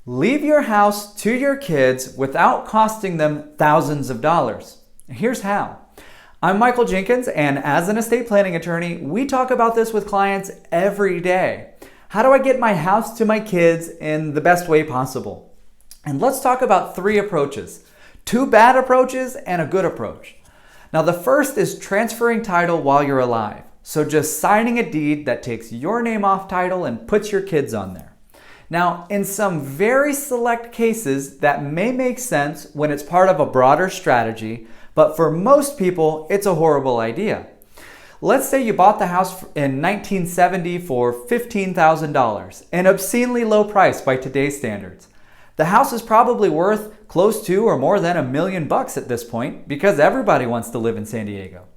Leave your house to your kids without costing them thousands of dollars. Here's how. I'm Michael Jenkins, and as an estate planning attorney, we talk about this with clients every day. How do I get my house to my kids in the best way possible? And let's talk about 3 approaches. 2 bad approaches and a good approach. Now, the first is transferring title while you're alive. So just signing a deed that takes your name off title and puts your kids on there. Now, in some very select cases, that may make sense when it's part of a broader strategy, but for most people, it's a horrible idea. Let's say you bought the house in 1970 for $15,000, an obscenely low price by today's standards. The house is probably worth close to or more than $1 million at this point because everybody wants to live in San Diego.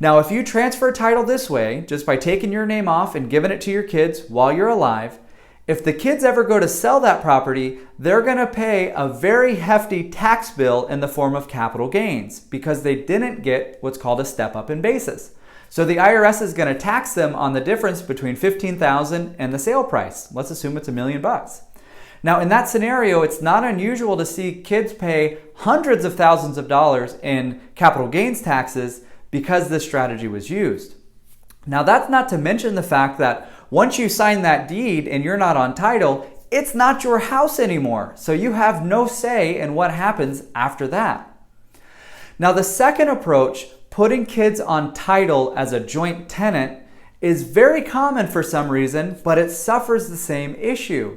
Now, if you transfer title this way, just by taking your name off and giving it to your kids while you're alive, if the kids ever go to sell that property, they're going to pay a very hefty tax bill in the form of capital gains because they didn't get what's called a step up in basis. So the IRS is going to tax them on the difference between $15,000 and the sale price. Let's assume it's $1 million. Now, in that scenario, it's not unusual to see kids pay hundreds of thousands of dollars in capital gains taxes because this strategy was used. Now, that's not to mention the fact that once you sign that deed and you're not on title, it's not your house anymore. So you have no say in what happens after that. Now, the second approach, putting kids on title as a joint tenant, is very common for some reason, but it suffers the same issue.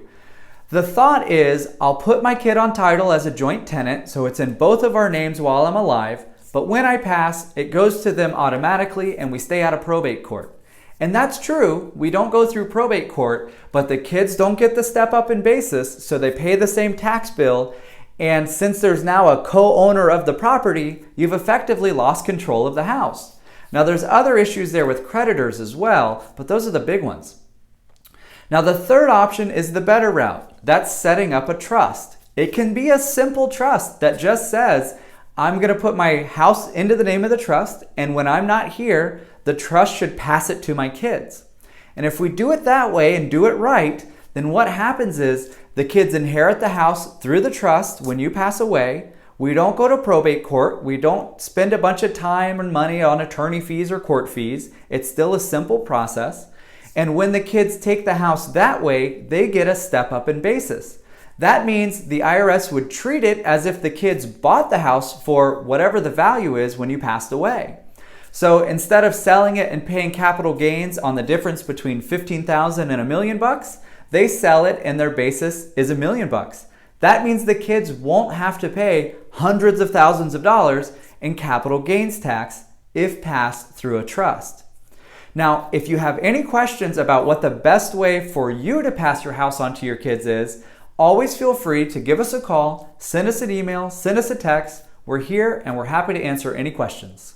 The thought is, I'll put my kid on title as a joint tenant, so it's in both of our names while I'm alive, but when I pass, it goes to them automatically and we stay out of probate court. And that's true, we don't go through probate court, but the kids don't get the step up in basis, so they pay the same tax bill, and since there's now a co-owner of the property, you've effectively lost control of the house. Now, there's other issues there with creditors as well, but those are the big ones. Now, the third option is the better route. That's setting up a trust. It can be a simple trust that just says, I'm going to put my house into the name of the trust, and when I'm not here, the trust should pass it to my kids. And if we do it that way and do it right, then what happens is the kids inherit the house through the trust when you pass away. We don't go to probate court. We don't spend a bunch of time and money on attorney fees or court fees. It's still a simple process. And when the kids take the house that way, they get a step up in basis. That means the IRS would treat it as if the kids bought the house for whatever the value is when you passed away. So instead of selling it and paying capital gains on the difference between $15,000 and $1 million, they sell it and their basis is $1 million. That means the kids won't have to pay hundreds of thousands of dollars in capital gains tax if passed through a trust. Now, if you have any questions about what the best way for you to pass your house on to your kids is, always feel free to give us a call, send us an email, send us a text. We're here and we're happy to answer any questions.